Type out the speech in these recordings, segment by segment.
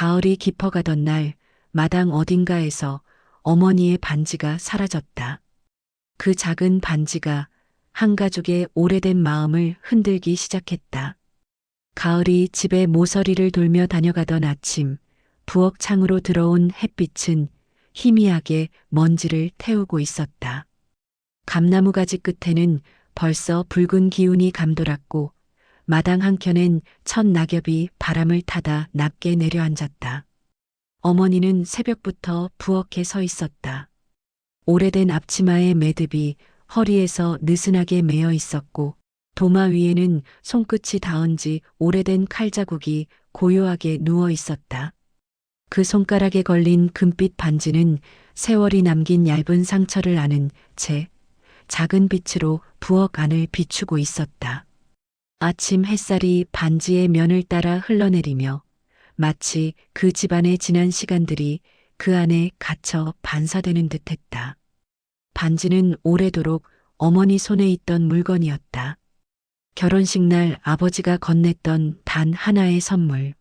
가을이 깊어가던 날 마당 어딘가에서 어머니의 반지가 사라졌다. 그 작은 반지가 한 가족의 오래된 마음을 흔들기 시작했다. 가을이 집에 모서리를 돌며 다녀가던 아침, 부엌 창으로 들어온 햇빛은 희미하게 먼지를 태우고 있었다. 감나무 가지 끝에는 벌써 붉은 기운이 감돌았고 마당 한켠엔 첫 낙엽이 바람을 타다 낮게 내려앉았다. 어머니는 새벽부터 부엌에 서 있었다. 오래된 앞치마의 매듭이 허리에서 느슨하게 매여 있었고 도마 위에는 손끝이 닿은 지 오래된 칼자국이 고요하게 누워 있었다. 그 손가락에 걸린 금빛 반지는 세월이 남긴 얇은 상처를 아는 채 작은 빛으로 부엌 안을 비추고 있었다. 아침 햇살이 반지의 면을 따라 흘러내리며 마치 그 집안의 지난 시간들이 그 안에 갇혀 반사되는 듯했다. 반지는 오래도록 어머니 손에 있던 물건이었다. 결혼식 날 아버지가 건넸던 단 하나의 선물.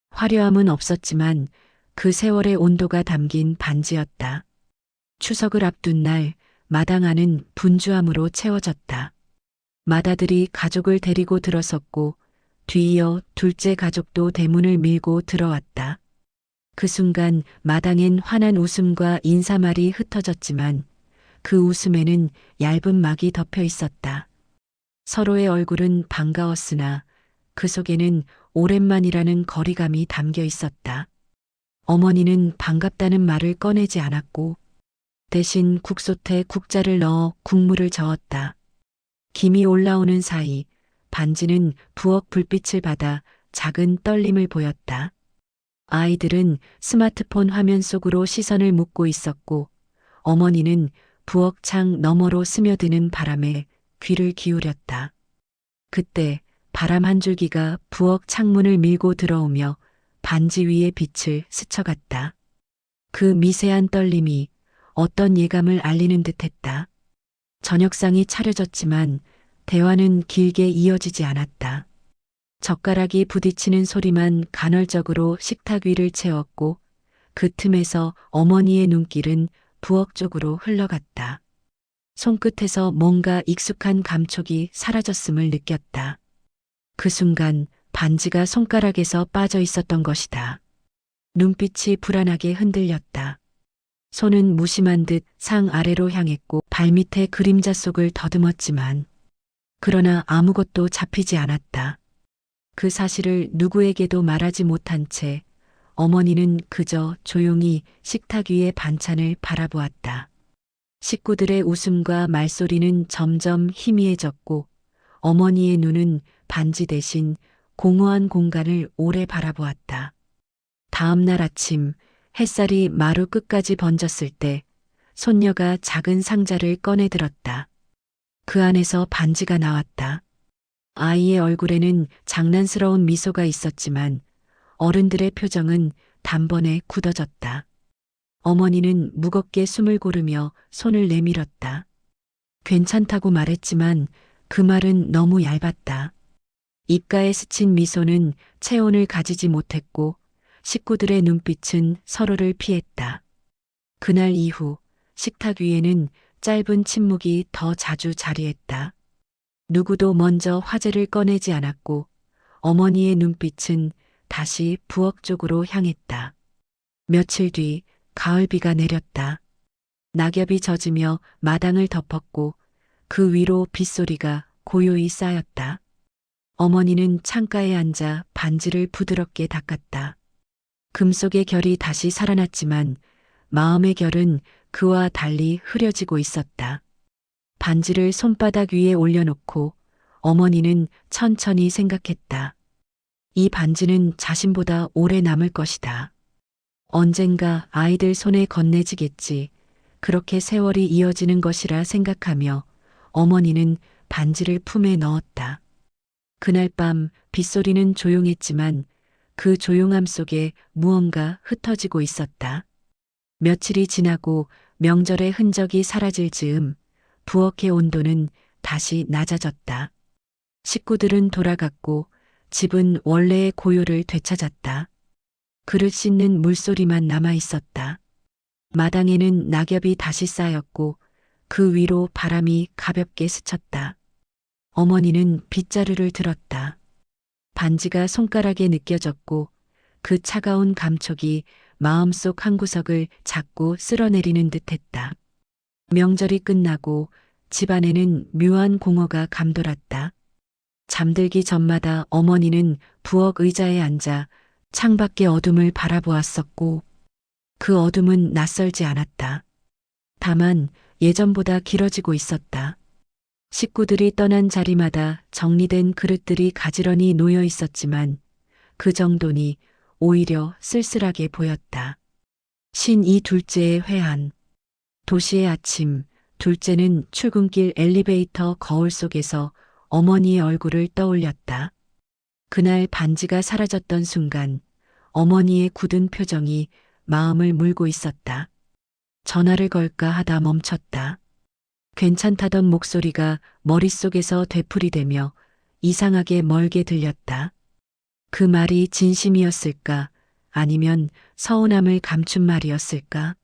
화려함은 없었지만 그 세월의 온도가 담긴 반지였다. 추석을 앞둔 날 마당 안은 분주함으로 채워졌다. 맏아들이 가족을 데리고 들어섰고 뒤이어 둘째 가족도 대문을 밀고 들어왔다. 그 순간 마당엔 환한 웃음과 인사말이 흩어졌지만 그 웃음에는 얇은 막이 덮여 있었다. 서로의 얼굴은 반가웠으나 그 속에는 오랜만이라는 거리감이 담겨 있었다. 어머니는 반갑다는 말을 꺼내지 않았고 대신 국솥에 국자를 넣어 국물을 저었다. 김이 올라오는 사이 반지는 부엌 불빛을 받아 작은 떨림을 보였다. 아이들은 스마트폰 화면 속으로 시선을 묻고 있었고 어머니는 부엌 창 너머로 스며드는 바람에 귀를 기울였다. 그때 바람 한 줄기가 부엌 창문을 밀고 들어오며 반지 위의 빛을 스쳐갔다. 그 미세한 떨림이 어떤 예감을 알리는 듯했다. 저녁상이 차려졌지만 대화는 길게 이어지지 않았다. 젓가락이 부딪히는 소리만 간헐적으로 식탁 위를 채웠고 그 틈에서 어머니의 눈길은 부엌 쪽으로 흘러갔다. 손끝에서 뭔가 익숙한 감촉이 사라졌음을 느꼈다. 그 순간 반지가 손가락에서 빠져 있었던 것이다. 눈빛이 불안하게 흔들렸다. 손은 무심한 듯 상 아래로 향했고 발밑에 그림자 속을 더듬었지만 그러나 아무것도 잡히지 않았다. 그 사실을 누구에게도 말하지 못한 채 어머니는 그저 조용히 식탁 위의 반찬을 바라보았다. 식구들의 웃음과 말소리는 점점 희미해졌고 어머니의 눈은 반지 대신 공허한 공간을 오래 바라보았다. 다음 날 아침 햇살이 마루 끝까지 번졌을 때 손녀가 작은 상자를 꺼내 들었다. 그 안에서 반지가 나왔다. 아이의 얼굴에는 장난스러운 미소가 있었지만 어른들의 표정은 단번에 굳어졌다. 어머니는 무겁게 숨을 고르며 손을 내밀었다. 괜찮다고 말했지만 그 말은 너무 얇았다. 입가에 스친 미소는 체온을 가지지 못했고 식구들의 눈빛은 서로를 피했다. 그날 이후 식탁 위에는 짧은 침묵이 더 자주 자리했다. 누구도 먼저 화제를 꺼내지 않았고 어머니의 눈빛은 다시 부엌 쪽으로 향했다. 며칠 뒤 가을비가 내렸다. 낙엽이 젖으며 마당을 덮었고 그 위로 빗소리가 고요히 쌓였다. 어머니는 창가에 앉아 반지를 부드럽게 닦았다. 금속의 결이 다시 살아났지만 마음의 결은 그와 달리 흐려지고 있었다. 반지를 손바닥 위에 올려놓고 어머니는 천천히 생각했다. 이 반지는 자신보다 오래 남을 것이다. 언젠가 아이들 손에 건네지겠지. 그렇게 세월이 이어지는 것이라 생각하며 어머니는 반지를 품에 넣었다. 그날 밤 빗소리는 조용했지만 그 조용함 속에 무언가 흩어지고 있었다. 며칠이 지나고 명절의 흔적이 사라질 즈음 부엌의 온도는 다시 낮아졌다. 식구들은 돌아갔고 집은 원래의 고요를 되찾았다. 그릇 씻는 물소리만 남아 있었다. 마당에는 낙엽이 다시 쌓였고 그 위로 바람이 가볍게 스쳤다. 어머니는 빗자루를 들었다. 반지가 손가락에 느껴졌고 그 차가운 감촉이 마음속 한구석을 자꾸 쓸어내리는 듯했다. 명절이 끝나고 집안에는 묘한 공허가 감돌았다. 잠들기 전마다 어머니는 부엌 의자에 앉아 창밖의 어둠을 바라보았었고 그 어둠은 낯설지 않았다. 다만 예전보다 길어지고 있었다. 식구들이 떠난 자리마다 정리된 그릇들이 가지런히 놓여 있었지만 그 정도니 오히려 쓸쓸하게 보였다. 신이 둘째의 회한. 도시의 아침, 둘째는 출근길 엘리베이터 거울 속에서 어머니의 얼굴을 떠올렸다. 그날 반지가 사라졌던 순간 어머니의 굳은 표정이 마음을 물고 있었다. 전화를 걸까 하다 멈췄다. 괜찮다던 목소리가 머릿속에서 되풀이되며 이상하게 멀게 들렸다. 그 말이 진심이었을까? 아니면 서운함을 감춘 말이었을까?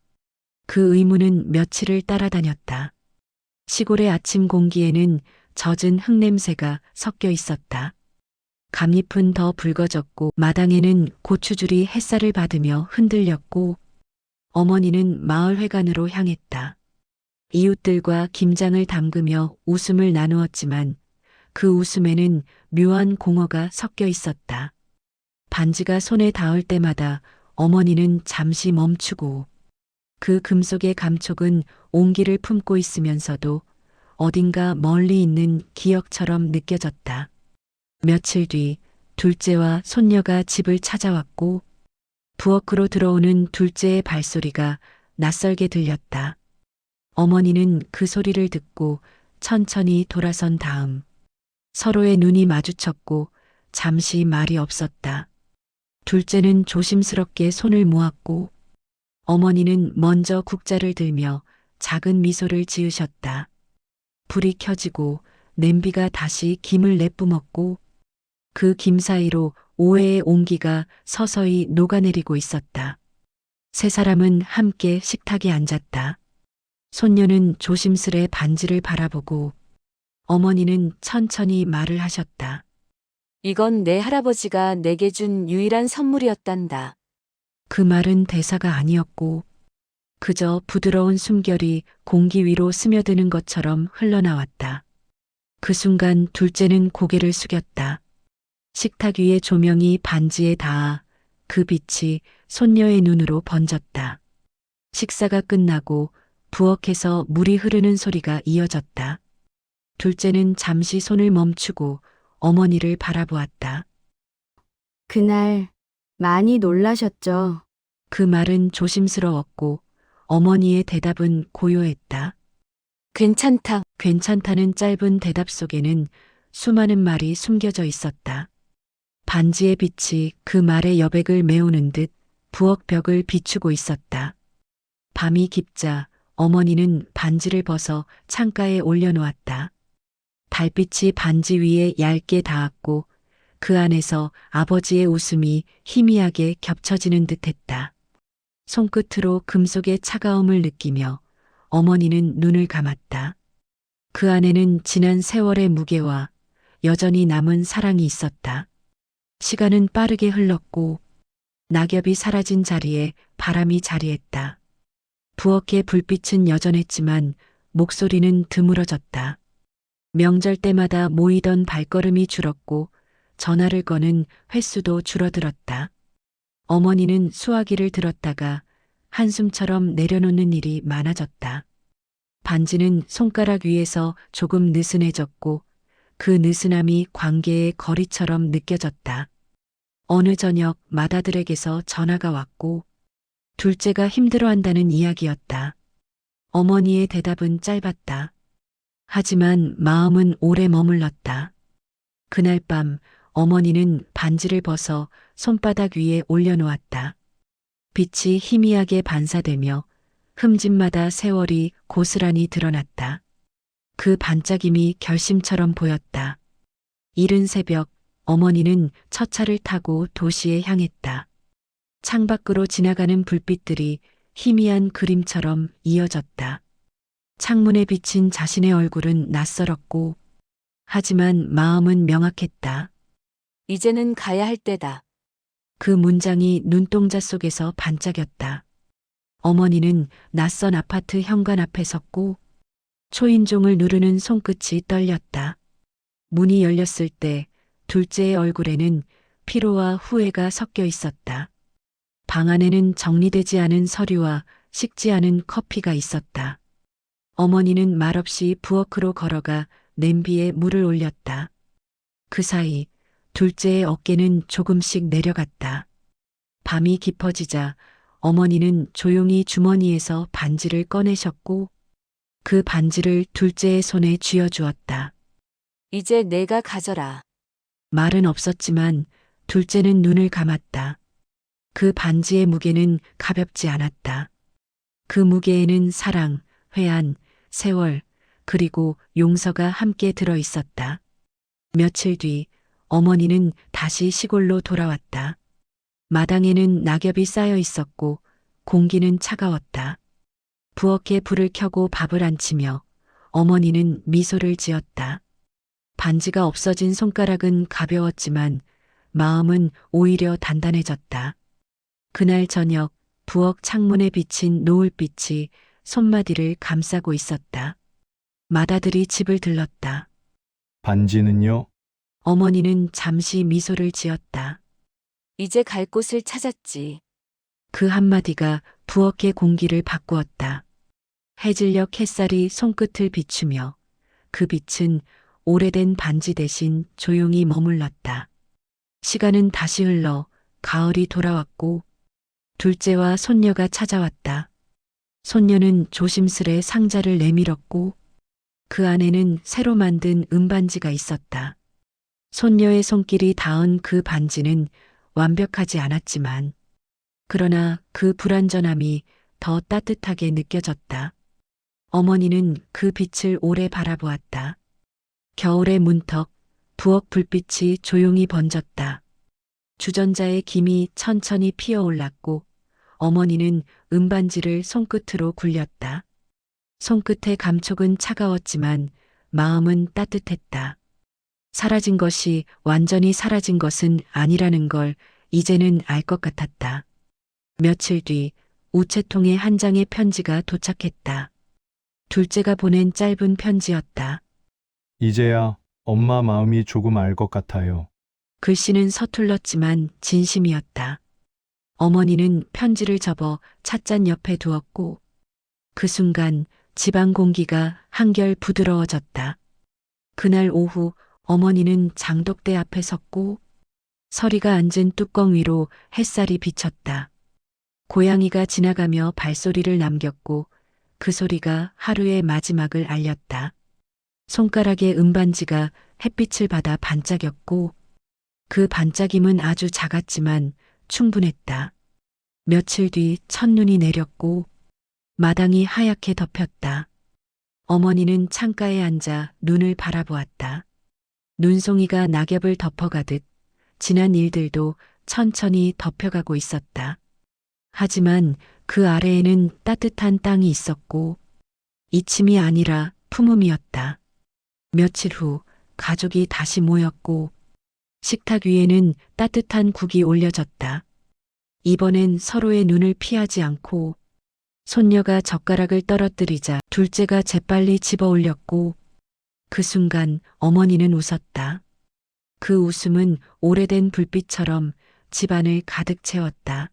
그 의문은 며칠을 따라다녔다. 시골의 아침 공기에는 젖은 흙냄새가 섞여 있었다. 감잎은 더 붉어졌고 마당에는 고추줄이 햇살을 받으며 흔들렸고 어머니는 마을회관으로 향했다. 이웃들과 김장을 담그며 웃음을 나누었지만 그 웃음에는 묘한 공허가 섞여 있었다. 반지가 손에 닿을 때마다 어머니는 잠시 멈추고 그 금속의 감촉은 온기를 품고 있으면서도 어딘가 멀리 있는 기억처럼 느껴졌다. 며칠 뒤 둘째와 손녀가 집을 찾아왔고 부엌으로 들어오는 둘째의 발소리가 낯설게 들렸다. 어머니는 그 소리를 듣고 천천히 돌아선 다음 서로의 눈이 마주쳤고 잠시 말이 없었다. 둘째는 조심스럽게 손을 모았고 어머니는 먼저 국자를 들며 작은 미소를 지으셨다. 불이 켜지고 냄비가 다시 김을 내뿜었고 그 김 사이로 오해의 온기가 서서히 녹아내리고 있었다. 세 사람은 함께 식탁에 앉았다. 손녀는 조심스레 반지를 바라보고 어머니는 천천히 말을 하셨다. 이건 내 할아버지가 내게 준 유일한 선물이었단다. 그 말은 대사가 아니었고 그저 부드러운 숨결이 공기 위로 스며드는 것처럼 흘러나왔다. 그 순간 둘째는 고개를 숙였다. 식탁 위의 조명이 반지에 닿아 그 빛이 손녀의 눈으로 번졌다. 식사가 끝나고 부엌에서 물이 흐르는 소리가 이어졌다. 둘째는 잠시 손을 멈추고 어머니를 바라보았다. 그날 많이 놀라셨죠? 그 말은 조심스러웠고 어머니의 대답은 고요했다. 괜찮다. 괜찮다는 짧은 대답 속에는 수많은 말이 숨겨져 있었다. 반지의 빛이 그 말의 여백을 메우는 듯 부엌 벽을 비추고 있었다. 밤이 깊자 어머니는 반지를 벗어 창가에 올려놓았다. 달빛이 반지 위에 얇게 닿았고 그 안에서 아버지의 웃음이 희미하게 겹쳐지는 듯했다. 손끝으로 금속의 차가움을 느끼며 어머니는 눈을 감았다. 그 안에는 지난 세월의 무게와 여전히 남은 사랑이 있었다. 시간은 빠르게 흘렀고 낙엽이 사라진 자리에 바람이 자리했다. 부엌의 불빛은 여전했지만 목소리는 드물어졌다. 명절 때마다 모이던 발걸음이 줄었고 전화를 거는 횟수도 줄어들었다. 어머니는 수화기를 들었다가 한숨처럼 내려놓는 일이 많아졌다. 반지는 손가락 위에서 조금 느슨해졌고 그 느슨함이 관계의 거리처럼 느껴졌다. 어느 저녁 맏아들에게서 전화가 왔고 둘째가 힘들어한다는 이야기였다. 어머니의 대답은 짧았다. 하지만 마음은 오래 머물렀다. 그날 밤 어머니는 반지를 벗어 손바닥 위에 올려놓았다. 빛이 희미하게 반사되며 흠집마다 세월이 고스란히 드러났다. 그 반짝임이 결심처럼 보였다. 이른 새벽 어머니는 첫 차를 타고 도시에 향했다. 창밖으로 지나가는 불빛들이 희미한 그림처럼 이어졌다. 창문에 비친 자신의 얼굴은 낯설었고, 하지만 마음은 명확했다. 이제는 가야 할 때다. 그 문장이 눈동자 속에서 반짝였다. 어머니는 낯선 아파트 현관 앞에 섰고, 초인종을 누르는 손끝이 떨렸다. 문이 열렸을 때 둘째의 얼굴에는 피로와 후회가 섞여 있었다. 방 안에는 정리되지 않은 서류와 식지 않은 커피가 있었다. 어머니는 말없이 부엌으로 걸어가 냄비에 물을 올렸다. 그 사이 둘째의 어깨는 조금씩 내려갔다. 밤이 깊어지자 어머니는 조용히 주머니에서 반지를 꺼내셨고 그 반지를 둘째의 손에 쥐어주었다. 이제 내가 가져라. 말은 없었지만 둘째는 눈을 감았다. 그 반지의 무게는 가볍지 않았다. 그 무게에는 사랑, 회한, 세월, 그리고 용서가 함께 들어 있었다. 며칠 뒤 어머니는 다시 시골로 돌아왔다. 마당에는 낙엽이 쌓여 있었고 공기는 차가웠다. 부엌에 불을 켜고 밥을 안 치며 어머니는 미소를 지었다. 반지가 없어진 손가락은 가벼웠지만 마음은 오히려 단단해졌다. 그날 저녁 부엌 창문에 비친 노을빛이 손마디를 감싸고 있었다. 맏아들이 집을 들렀다. 반지는요? 어머니는 잠시 미소를 지었다. 이제 갈 곳을 찾았지. 그 한마디가 부엌의 공기를 바꾸었다. 해질녘 햇살이 손끝을 비추며 그 빛은 오래된 반지 대신 조용히 머물렀다. 시간은 다시 흘러 가을이 돌아왔고 둘째와 손녀가 찾아왔다. 손녀는 조심스레 상자를 내밀었고 그 안에는 새로 만든 은반지가 있었다. 손녀의 손길이 닿은 그 반지는 완벽하지 않았지만 그러나 그 불완전함이 더 따뜻하게 느껴졌다. 어머니는 그 빛을 오래 바라보았다. 겨울의 문턱, 부엌 불빛이 조용히 번졌다. 주전자의 김이 천천히 피어올랐고 어머니는 은반지를 손끝으로 굴렸다. 손끝의 감촉은 차가웠지만 마음은 따뜻했다. 사라진 것이 완전히 사라진 것은 아니라는 걸 이제는 알 것 같았다. 며칠 뒤 우체통에 한 장의 편지가 도착했다. 둘째가 보낸 짧은 편지였다. 이제야 엄마 마음이 조금 알 것 같아요. 글씨는 서툴렀지만 진심이었다. 어머니는 편지를 접어 찻잔 옆에 두었고 그 순간 집안 공기가 한결 부드러워졌다. 그날 오후 어머니는 장독대 앞에 섰고 서리가 앉은 뚜껑 위로 햇살이 비쳤다. 고양이가 지나가며 발소리를 남겼고 그 소리가 하루의 마지막을 알렸다. 손가락에 은반지가 햇빛을 받아 반짝였고 그 반짝임은 아주 작았지만 충분했다. 며칠 뒤 첫눈이 내렸고 마당이 하얗게 덮였다. 어머니는 창가에 앉아 눈을 바라보았다. 눈송이가 낙엽을 덮어가듯 지난 일들도 천천히 덮여가고 있었다. 하지만 그 아래에는 따뜻한 땅이 있었고 이침이 아니라 품음이었다. 며칠 후 가족이 다시 모였고 식탁 위에는 따뜻한 국이 올려졌다. 이번엔 서로의 눈을 피하지 않고 손녀가 젓가락을 떨어뜨리자 둘째가 재빨리 집어 올렸고 그 순간 어머니는 웃었다. 그 웃음은 오래된 불빛처럼 집안을 가득 채웠다.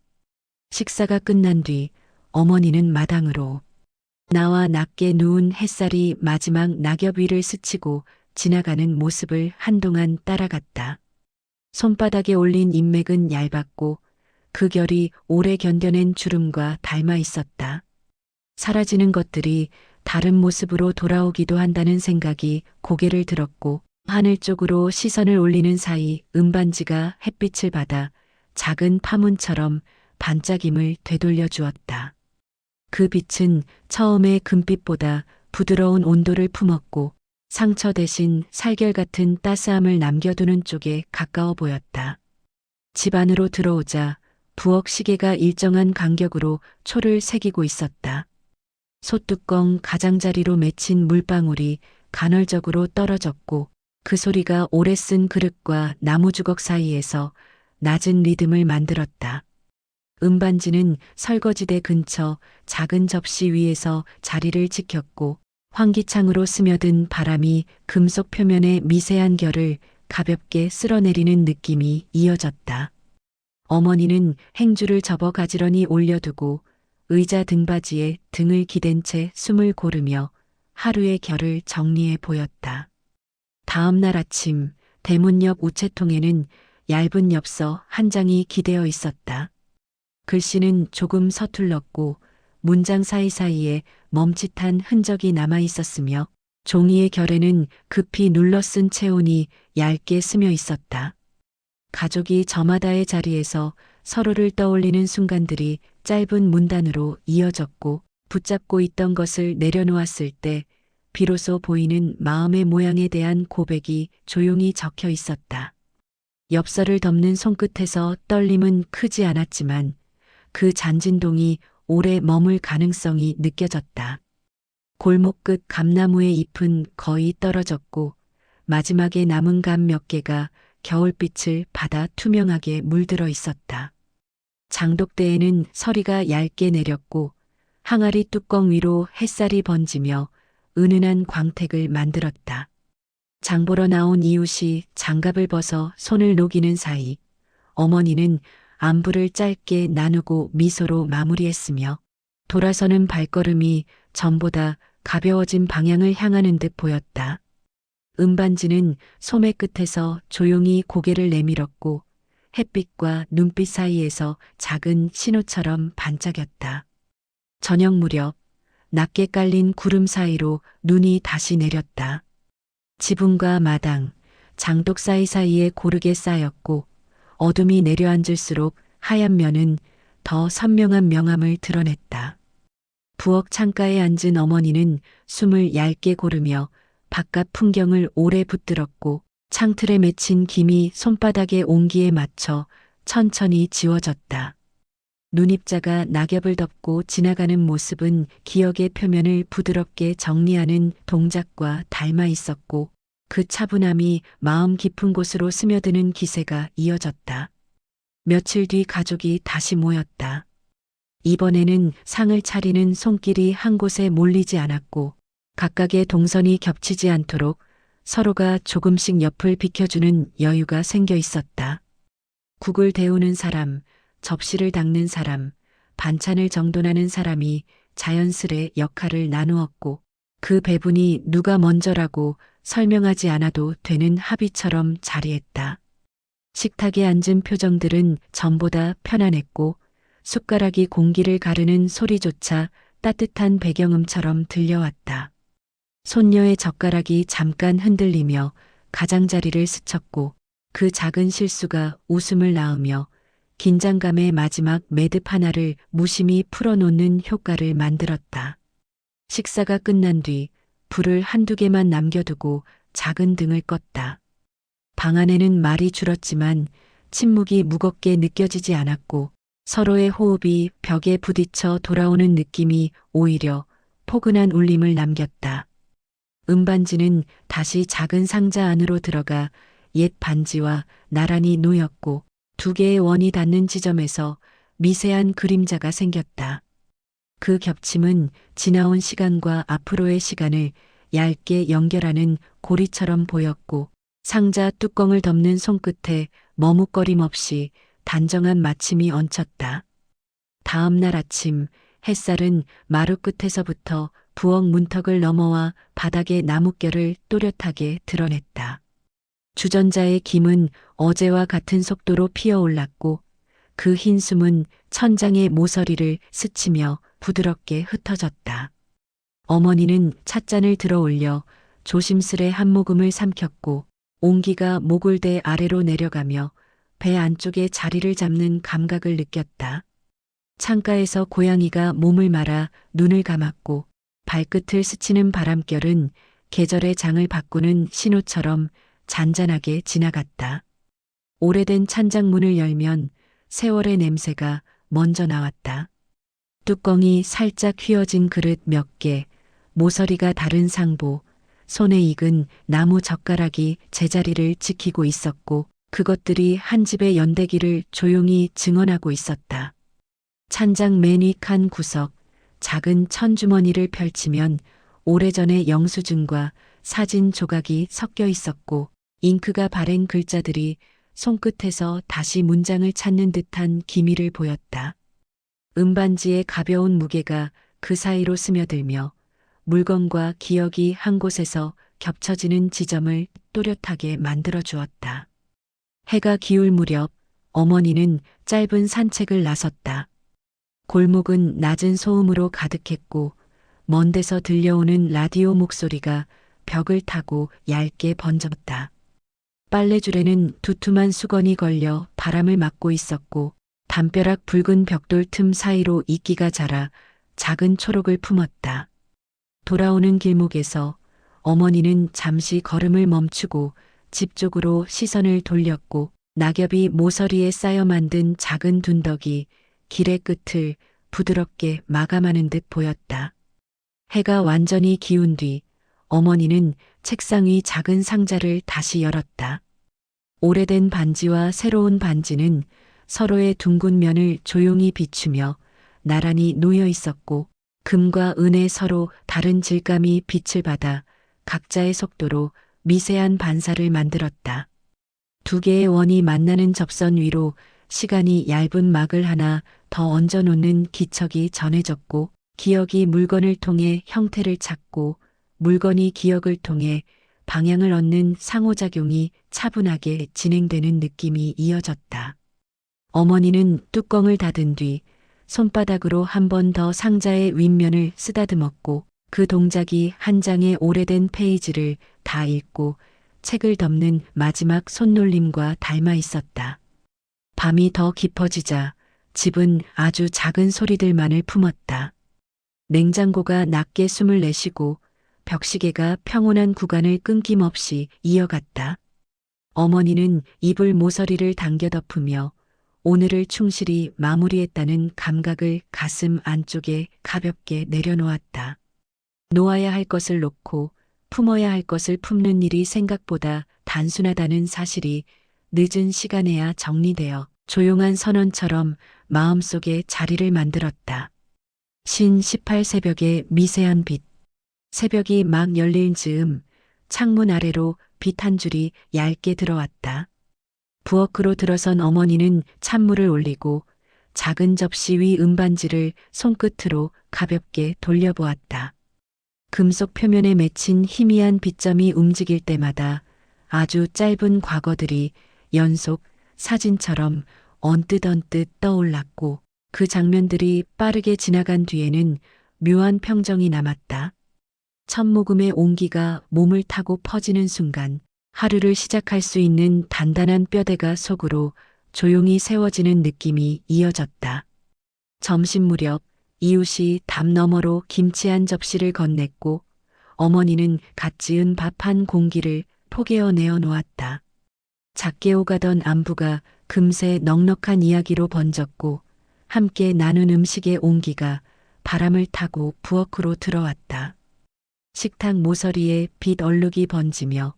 식사가 끝난 뒤 어머니는 마당으로 나와 낮게 누운 햇살이 마지막 낙엽 위를 스치고 지나가는 모습을 한동안 따라갔다. 손바닥에 올린 인맥은 얇았고 그 결이 오래 견뎌낸 주름과 닮아 있었다. 사라지는 것들이 다른 모습으로 돌아오기도 한다는 생각이 고개를 들었고 하늘 쪽으로 시선을 올리는 사이 은반지가 햇빛을 받아 작은 파문처럼 반짝임을 되돌려 주었다. 그 빛은 처음의 금빛보다 부드러운 온도를 품었고 상처 대신 살결 같은 따스함을 남겨두는 쪽에 가까워 보였다. 집 안으로 들어오자 부엌 시계가 일정한 간격으로 초를 새기고 있었다. 솥뚜껑 가장자리로 맺힌 물방울이 간헐적으로 떨어졌고 그 소리가 오래 쓴 그릇과 나무주걱 사이에서 낮은 리듬을 만들었다. 음반지는 설거지대 근처 작은 접시 위에서 자리를 지켰고 환기창으로 스며든 바람이 금속 표면의 미세한 결을 가볍게 쓸어내리는 느낌이 이어졌다. 어머니는 행주를 접어 가지런히 올려두고 의자 등받이에 등을 기댄 채 숨을 고르며 하루의 결을 정리해 보였다. 다음 날 아침 대문 옆 우체통에는 얇은 엽서 한 장이 기대어 있었다. 글씨는 조금 서툴렀고 문장 사이사이에 멈칫한 흔적이 남아 있었으며 종이의 결에는 급히 눌러 쓴 체온이 얇게 스며 있었다. 가족이 저마다의 자리에서 서로를 떠올리는 순간들이 짧은 문단으로 이어졌고 붙잡고 있던 것을 내려놓았을 때 비로소 보이는 마음의 모양에 대한 고백이 조용히 적혀 있었다. 엽서를 덮는 손끝에서 떨림은 크지 않았지만 그 잔진동이 오래 머물 가능성이 느껴졌다. 골목 끝 감나무의 잎은 거의 떨어졌고 마지막에 남은 감 몇 개가 겨울빛을 받아 투명하게 물들어 있었다. 장독대에는 서리가 얇게 내렸고 항아리 뚜껑 위로 햇살이 번지며 은은한 광택을 만들었다. 장보러 나온 이웃이 장갑을 벗어 손을 녹이는 사이 어머니는 안부를 짧게 나누고 미소로 마무리했으며 돌아서는 발걸음이 전보다 가벼워진 방향을 향하는 듯 보였다. 음반지는 소매 끝에서 조용히 고개를 내밀었고 햇빛과 눈빛 사이에서 작은 신호처럼 반짝였다. 저녁 무렵 낮게 깔린 구름 사이로 눈이 다시 내렸다. 지붕과 마당, 장독 사이사이에 고르게 쌓였고 어둠이 내려앉을수록 하얀 면은 더 선명한 명암을 드러냈다. 부엌 창가에 앉은 어머니는 숨을 얇게 고르며 바깥 풍경을 오래 붙들었고 창틀에 맺힌 김이 손바닥의 온기에 맞춰 천천히 지워졌다. 눈입자가 낙엽을 덮고 지나가는 모습은 기억의 표면을 부드럽게 정리하는 동작과 닮아 있었고 그 차분함이 마음 깊은 곳으로 스며드는 기세가 이어졌다. 며칠 뒤 가족이 다시 모였다. 이번에는 상을 차리는 손길이 한 곳에 몰리지 않았고 각각의 동선이 겹치지 않도록 서로가 조금씩 옆을 비켜주는 여유가 생겨 있었다. 국을 데우는 사람, 접시를 닦는 사람, 반찬을 정돈하는 사람이 자연스레 역할을 나누었고 그 배분이 누가 먼저라고 설명하지 않아도 되는 합의처럼 자리했다. 식탁에 앉은 표정들은 전보다 편안했고 숟가락이 공기를 가르는 소리조차 따뜻한 배경음처럼 들려왔다. 손녀의 젓가락이 잠깐 흔들리며 가장자리를 스쳤고 그 작은 실수가 웃음을 낳으며 긴장감의 마지막 매듭 하나를 무심히 풀어놓는 효과를 만들었다. 식사가 끝난 뒤 불을 한두 개만 남겨두고 작은 등을 껐다. 방 안에는 말이 줄었지만 침묵이 무겁게 느껴지지 않았고 서로의 호흡이 벽에 부딪혀 돌아오는 느낌이 오히려 포근한 울림을 남겼다. 음반지는 다시 작은 상자 안으로 들어가 옛 반지와 나란히 놓였고 두 개의 원이 닿는 지점에서 미세한 그림자가 생겼다. 그 겹침은 지나온 시간과 앞으로의 시간을 얇게 연결하는 고리처럼 보였고 상자 뚜껑을 덮는 손끝에 머뭇거림 없이 단정한 마침이 얹혔다. 다음 날 아침 햇살은 마루 끝에서부터 부엌 문턱을 넘어와 바닥의 나뭇결을 또렷하게 드러냈다. 주전자의 김은 어제와 같은 속도로 피어올랐고 그 흰 숨은 천장의 모서리를 스치며 부드럽게 흩어졌다. 어머니는 찻잔을 들어 올려 조심스레 한 모금을 삼켰고 온기가 모골대 아래로 내려가며 배 안쪽에 자리를 잡는 감각을 느꼈다. 창가에서 고양이가 몸을 말아 눈을 감았고 발끝을 스치는 바람결은 계절의 장을 바꾸는 신호처럼 잔잔하게 지나갔다. 오래된 찬장 문을 열면 세월의 냄새가 먼저 나왔다. 뚜껑이 살짝 휘어진 그릇 몇 개, 모서리가 다른 상보, 손에 익은 나무 젓가락이 제자리를 지키고 있었고 그것들이 한 집의 연대기를 조용히 증언하고 있었다. 찬장 맨 위 칸 구석, 작은 천주머니를 펼치면 오래전의 영수증과 사진 조각이 섞여 있었고 잉크가 바랜 글자들이 손끝에서 다시 문장을 찾는 듯한 기미를 보였다. 음반지의 가벼운 무게가 그 사이로 스며들며 물건과 기억이 한 곳에서 겹쳐지는 지점을 또렷하게 만들어 주었다. 해가 기울 무렵 어머니는 짧은 산책을 나섰다. 골목은 낮은 소음으로 가득했고 먼 데서 들려오는 라디오 목소리가 벽을 타고 얇게 번졌다. 빨래줄에는 두툼한 수건이 걸려 바람을 막고 있었고 담벼락 붉은 벽돌 틈 사이로 이끼가 자라 작은 초록을 품었다. 돌아오는 길목에서 어머니는 잠시 걸음을 멈추고 집 쪽으로 시선을 돌렸고 낙엽이 모서리에 쌓여 만든 작은 둔덕이 길의 끝을 부드럽게 마감하는 듯 보였다. 해가 완전히 기운 뒤 어머니는 책상 위 작은 상자를 다시 열었다. 오래된 반지와 새로운 반지는 서로의 둥근 면을 조용히 비추며 나란히 놓여 있었고 금과 은의 서로 다른 질감이 빛을 받아 각자의 속도로 미세한 반사를 만들었다. 두 개의 원이 만나는 접선 위로 시간이 얇은 막을 하나 더 얹어놓는 기척이 전해졌고 기억이 물건을 통해 형태를 찾고 물건이 기억을 통해 방향을 얻는 상호작용이 차분하게 진행되는 느낌이 이어졌다. 어머니는 뚜껑을 닫은 뒤 손바닥으로 한 번 더 상자의 윗면을 쓰다듬었고 그 동작이 한 장의 오래된 페이지를 다 읽고 책을 덮는 마지막 손놀림과 닮아 있었다. 밤이 더 깊어지자 집은 아주 작은 소리들만을 품었다. 냉장고가 낮게 숨을 내쉬고 벽시계가 평온한 구간을 끊김없이 이어갔다. 어머니는 이불 모서리를 당겨 덮으며 오늘을 충실히 마무리했다는 감각을 가슴 안쪽에 가볍게 내려놓았다. 놓아야 할 것을 놓고 품어야 할 것을 품는 일이 생각보다 단순하다는 사실이 늦은 시간에야 정리되어 조용한 선언처럼 마음속에 자리를 만들었다. 신 18 새벽의 미세한 빛. 새벽이 막 열릴 즈음 창문 아래로 빛 한 줄이 얇게 들어왔다. 부엌으로 들어선 어머니는 찬물을 올리고 작은 접시 위 음반지를 손끝으로 가볍게 돌려보았다. 금속 표면에 맺힌 희미한 빗점이 움직일 때마다 아주 짧은 과거들이 연속 사진처럼 언뜻 떠올랐고 그 장면들이 빠르게 지나간 뒤에는 묘한 평정이 남았다. 첫 모금의 온기가 몸을 타고 퍼지는 순간 하루를 시작할 수 있는 단단한 뼈대가 속으로 조용히 세워지는 느낌이 이어졌다. 점심 무렵 이웃이 담 너머로 김치 한 접시를 건넸고 어머니는 갓 지은 밥 한 공기를 포개어 내어 놓았다. 작게 오가던 안부가 금세 넉넉한 이야기로 번졌고 함께 나눈 음식의 온기가 바람을 타고 부엌으로 들어왔다. 식탁 모서리에 빛 얼룩이 번지며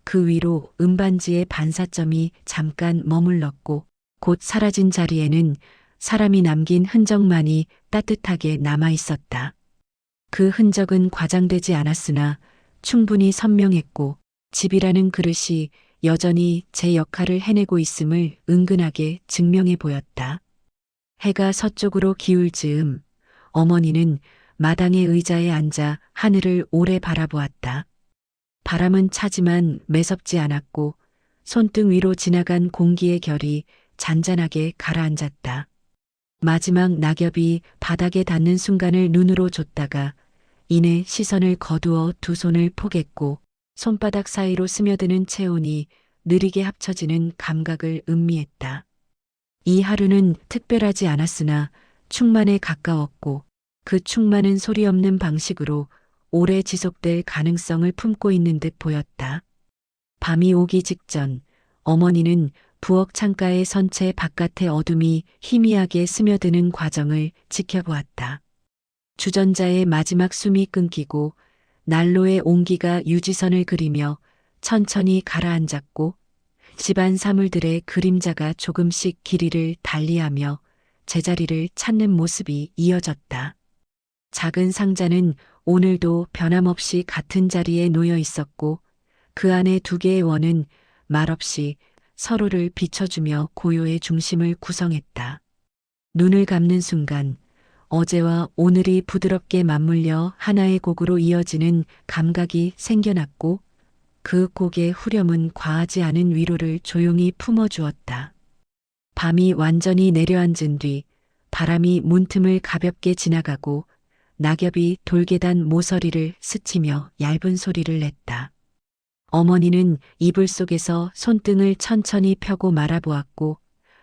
그 위로 음반지의 반사점이 잠깐 머물렀고 곧 사라진 자리에는 사람이 남긴 흔적만이 따뜻하게 남아 있었다. 그 흔적은 과장되지 않았으나 충분히 선명했고 집이라는 그릇이 여전히 제 역할을 해내고 있음을 은근하게 증명해 보였다. 해가 서쪽으로 기울 즈음 어머니는 마당의 의자에 앉아 하늘을 오래 바라보았다. 바람은 차지만 매섭지 않았고 손등 위로 지나간 공기의 결이 잔잔하게 가라앉았다. 마지막 낙엽이 바닥에 닿는 순간을 눈으로 줬다가 이내 시선을 거두어 두 손을 포겠고 손바닥 사이로 스며드는 체온이 느리게 합쳐지는 감각을 음미했다. 이 하루는 특별하지 않았으나 충만에 가까웠고 그 충만은 소리 없는 방식으로 오래 지속될 가능성을 품고 있는 듯 보였다. 밤이 오기 직전 어머니는 부엌 창가에 선 채 바깥의 어둠이 희미하게 스며드는 과정을 지켜보았다. 주전자의 마지막 숨이 끊기고 난로의 온기가 유지선을 그리며 천천히 가라앉았고 집안 사물들의 그림자가 조금씩 길이를 달리하며 제자리를 찾는 모습이 이어졌다. 작은 상자는 오늘도 변함없이 같은 자리에 놓여 있었고 그 안에 두 개의 원은 말없이 서로를 비춰주며 고요의 중심을 구성했다. 눈을 감는 순간 어제와 오늘이 부드럽게 맞물려 하나의 곡으로 이어지는 감각이 생겨났고 그 곡의 후렴은 과하지 않은 위로를 조용히 품어주었다. 밤이 완전히 내려앉은 뒤 바람이 문틈을 가볍게 지나가고 낙엽이 돌계단 모서리를 스치며 얇은 소리를 냈다. 어머니는 이불 속에서 손등을 천천히 펴고 말아보았고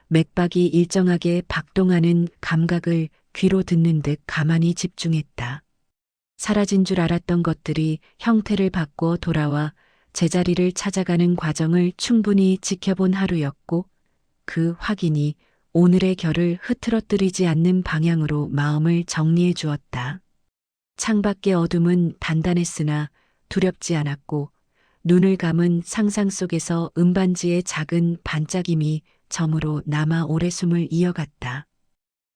맥박이 일정하게 박동하는 감각을 귀로 듣는 듯 가만히 집중했다. 사라진 줄 알았던 것들이 형태를 바꿔 돌아와 제자리를 찾아가는 과정을 충분히 지켜본 하루였고 그 확인이 오늘의 결을 흐트러뜨리지 않는 방향으로 마음을 정리해 주었다. 창밖의 어둠은 단단했으나 두렵지 않았고 눈을 감은 상상 속에서 은반지의 작은 반짝임이 점으로 남아 오래 숨을 이어갔다.